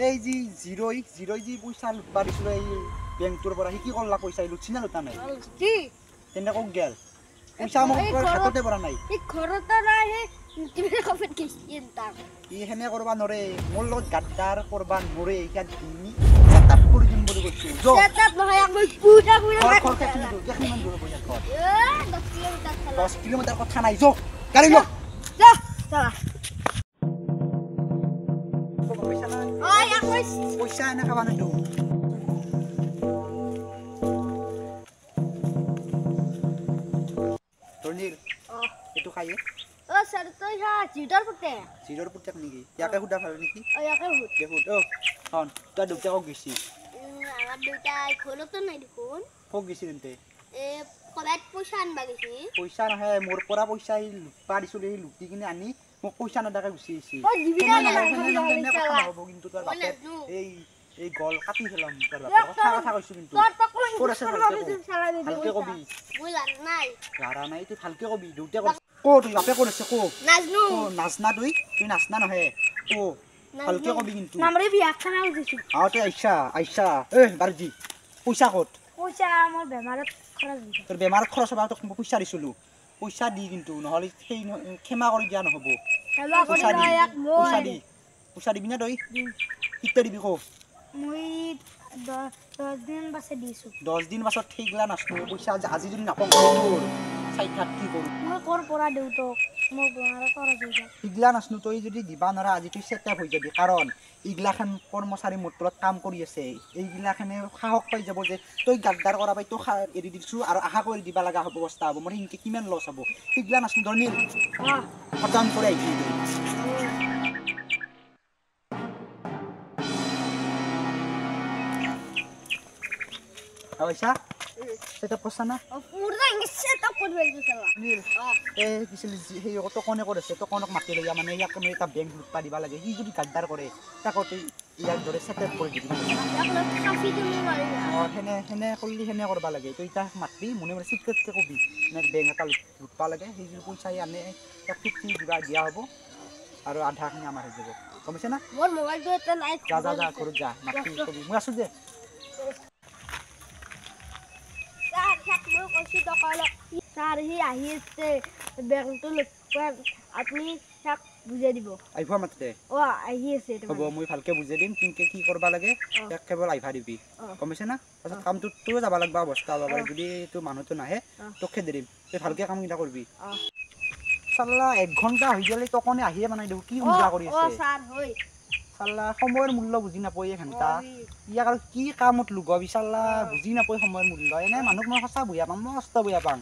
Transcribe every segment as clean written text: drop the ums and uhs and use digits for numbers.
এই যে জিৰৈ যি পইচা লুটবা দিছিলো এই বেংকটোৰ পৰা সি কি কৰলা পইচা লুটছি না লুটা নাই কি তেনে কক গেল পইচা মোক হাততে পৰা নাই এই ঘৰতে নাই তুমি কফেট কিছিন তাৰ ই হেনে কৰবা নৰে মোৰ লগত গাদ্দাৰ কৰবা নৰে ইয়া দিনি সেটআপ কৰি দিম বুলি কৈছো যো সেটআপ নহয় মই পুৰা কিমান দূৰ পইচা ঘৰ 10 কিলোমিটাৰ 10 কিলোমিটাৰ কথা নাই যো গাড়ী ল যা চলা পইচা এনে খাবা নিদো তনিৰ এটো খাইয়ে স্যাৰ তুই হা জিডৰ পুতেক নেকি ইয়াকে হুদা ভাল নেকি ইয়াকে হুদ দেখুন হন তই দুটা কক গেছি আমার দুইটা খোলতো নাই দেখুন কক গেছি তেন্তে কবাত পইচা আনবা গেছি পইচা নহয় মোৰ পৰা পইচা লুটপা দিছিলো এই লুটি কিনে আনি মোক পইচা নদাকে গুচি আহিছি কিন্তু তোৰ বাপে এই গল কাটি ফেলাম তোৰ বাপে কথা কৈছো কিন্তু ক'ত আছে ভালকে কবি মই নাই লাৰা নাই তুই ভালকে কবি দুটা ক'ত তুই বাপে ক'ত আছে নাজনু নাচনা তুই নাচনা নহয় ভালকে কবি কিন্তু নামৰে বিয়া খানা উঠিছো তই আইছা বাৰজি পইচা ক'ত পইচা মোৰ বেমাৰত খৰচ দিছে তোৰ বেমাৰত খৰচ হ'ব তোক পইচা দিছিলো পইচা দি কিন্তু নহ'লে সেই ক্ষমা কৰি দিয়া নহ'ব পইচা দিবি না তই কিতে দিবি কো মই 10 দিন পাছে দিছো 10 দিন পাছত ঠিকলা নাচনো পইচা আজি যদি নাপাওঁ তোৰ চাইঠাত কি কৰো মই কৰ পৰা দেউ তো মোক বেমাৰত খৰচ হৈ যায় ঠিকলা নাচনো তই যদি দিবা নৰা আজি তুই সেটআপ হৈ যাবি কাৰণ ইগলাখান কৰ্মচাৰী মোৰ তলত কাম কৰি আছে এইগিলাখানে সাহস পাই যাব যে তই গাদ্দাৰ কৰা পাই তো এৰি দিছো আৰু আশা কৰি দিবা লগা হ'ব অৱস্থা হ'ব মোৰ ইনকে কিমান লছ হ'ব ঠিকলা নাচনো ধৰনিল খতম কৰি আহিবি আইছা সেটআপ করছ না পুরা ইংলিশ সেটআপ করবে চলা নীল কিছিল সেই কত কোনে করেছে তো কোনক মাতি লইয়া মানে ইয়াক কোনো এটা ব্যাংক লুটপা দিবা লাগে ই যদি গাদ্দার করে তাকো তুই ইয়াক ধরে সেটআপ করে দিবি খাসি তুমি মারি হেনে করলি হেনে করবা লাগে তুই তা মাতি মনে মনে সিক্রেট কে কবি না ব্যাংক এটা লুটপা লাগে সেই যে পয়সা আনে এক 50 দিবা দিয়া হবো আর আধা খানি আমার হয়ে যাব কমছে না মোর মোবাইল তো এটা নাই যা করে যা মাতি কবি মই আছো যে স্যার হি আহিছে ব্যাংকটো লুটপাত আপনি তাক বুঝাই দিব আইফা মাতে আহি আছে হ'ব মই ভালকে বুজাই দিম কিনকে কি করবা লাগে এক কেবল আইফা দিবি কমিছে না পাছত কামটো তো যাব লাগবা অৱস্থা হ'ব পাৰে যদি তো মানুহটো নাহে তোকে দিম তুই ভালকে কাম কিটা করবি সাল্লা 1 ঘন্টা হৈ গলে তো কোনে আহিয়ে বানাই দেব কি উজা কৰি আছে স্যাৰ হই সাল্লা সময়ৰ মূল্য বুজি নাপয় ঘন্টা ইয়াক আৰু কি কামত লুগাবি সাল্লা বুজি নাপয় সময়ৰ মূল্য এনে মানুহ মই সঁচা বুয়া পাম মস্ত বুয়া পাম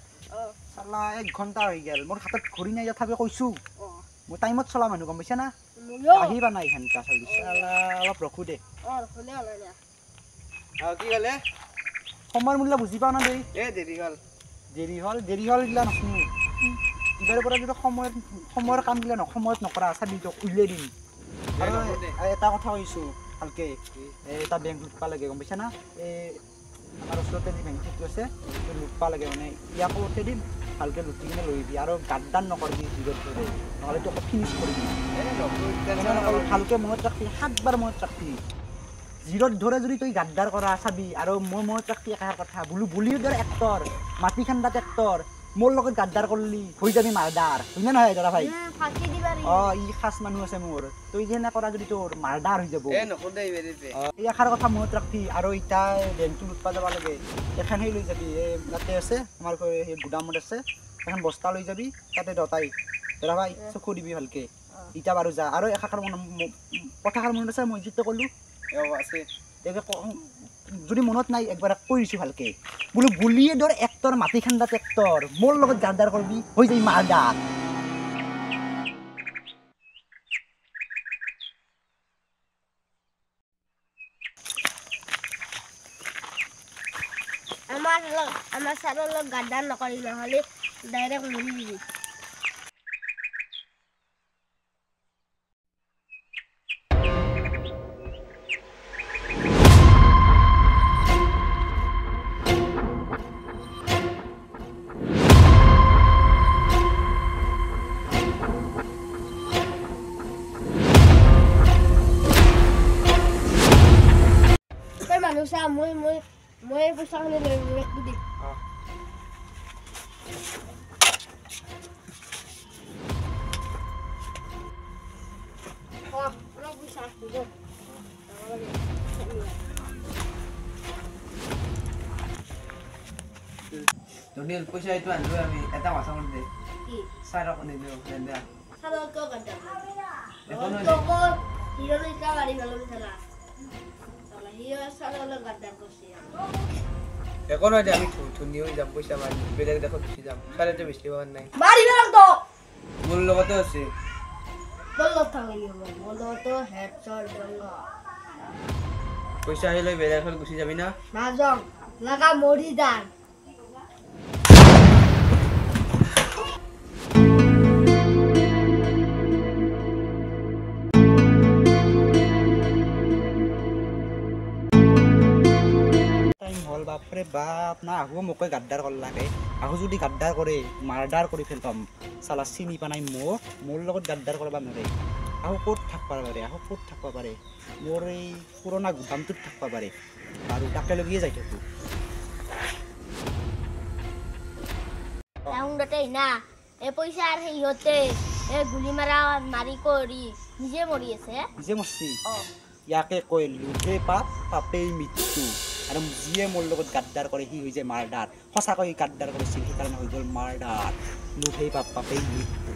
সাল্লা 1 ঘন্টা হৈ গেল মোৰ হাতত ঘড়ী নাই তথাপি কৈছো মই টাইমত চলা মানুহ গম পাইছা না আহিবা নাই ঘন্টা চলি সাল্লা অলপ ৰখু দে ৰখলে হলে কি গলে সময়ৰ মূল্য বুজি পাও না দেই দেৰি হল ইলা নশুনো ইবাৰৰ পৰা যদি সময়ৰ কাম গিলা সময়ত নকৰা চাবি তো উলিয়াই দিম আৰু এটা কথা কৈছো ভালকে এটা বেংক লুটপা লাগে গম পাইছা না আমাৰ ওচৰতে যে বেংকটো আছে লুটপা লাগে মানে ইয়াকো উঠাই দিম ভালকে লুটি কিনে লৈ দিবি আৰু গাদ্দান নকৰিবি জিৰত ধৰে নহ'লে তোক ফিনিছ কৰি দিম ভালকে মনত ৰাখবি 7 বাৰ মনত ৰাখবি জিৰত ধৰে যদি তই গাদ্দাৰ কৰা চাবি আৰু মই মনত ৰাখবি একাৰ কথা বুলিও ধৰ এক্টৰ মাটি খান্দাত এক্টৰ মোৰ লগত গাদ্দাৰ কৰলি হৈ যাবি মাৰদাৰ হয়নে নহয় দাদা ভাই ফাঁকি দিবাৰি ই খাস মানুহ আছে মোৰ তুই যেনে কৰা যদি তোৰ মাৰদাৰ হৈ যাব নকদাই বেৰিতে এই আখাৰ কথা মনত ৰাখবি আৰু ইটা বেংকটো লুটপা যাব লাগে এখন লৈ যাবি তাতে আছে আমাৰ সেই গুদামত আছে এখন বস্তা লৈ যাবি তাতে দতাই দাদা ভাই চকু দিবি ভালকে ইটা বাৰু যা আৰু এখাৰ কথাষাৰ মনত আছে মই যিটো ক'লো আছে যদি মনত নাই একবাৰ কৈছো ভালকে বোলো বুলিয়ে ধৰ এক্টৰ মাটি খান্দাত এক্টৰ মোৰ লগত গাদ্দাৰ কৰবি হৈ যাই মাৰদাৰ আমার স্যারের লোক গাদ্দার নকরি নহলে ডাইরেক্ট মরি দিবি চা মই পইচাখিনি লৈ বেগটো দি পইচা দিব ধনিয়াল পইচা এইটো আনিলো আমি এটা মাছ আনি দে কি চাৰক আনি দিওঁ দে সাদা তো গাড্ডা এখন তো হিরো লিখা গাড়ি ভালো চলা চলা হিরো সাদা গাড্ডা করছি একো নহয় দে আমি ধুনীয়া হৈ যাম পইচা মাৰি বেলেগ দেখত গুচি যাম চাৰিটো বেছি পোৱা নাই বাড়ি বেলাম তো মোৰ লগতে আছে বললো থাকি বললো তো হেড চল বললো পইচা আহিলে বেলেগ এখন গুচি যাবি না না জং লাগা মরি দান টাইম হল বাপরে বাপ না আহু মোকে গাদ্দার করলাকে আহু যদি গাদ্দার করে মার্ডার করে ফেলতাম সালা চিনি পা নাই মোক মোর লগত গাদ্দার করবা নরে আহু ক'ত থাকবা পারে মোর এই পুরোনা গুদামটোত থাকবা পারে আর তাকে লগিয়ে যাই থাকো টাউনতে না এ পয়সা আর সিহঁতে এ গুলি মাৰি কৰি নিজে মৰি আছে যে মৰছি অ ইয়াকে কয় লোভে পাপ পাপেই মৃত্যু আৰু যিয়ে মোৰ লগত গাদ্দাৰ কৰে সি হৈ যায় মাৰ্ডাৰ সঁচাকৈ গাদ্দাৰ কৰিছিল সেইকাৰণে হৈ গ'ল মাৰ্ডাৰ লোভেই পাপ পাপেই মৃত্যু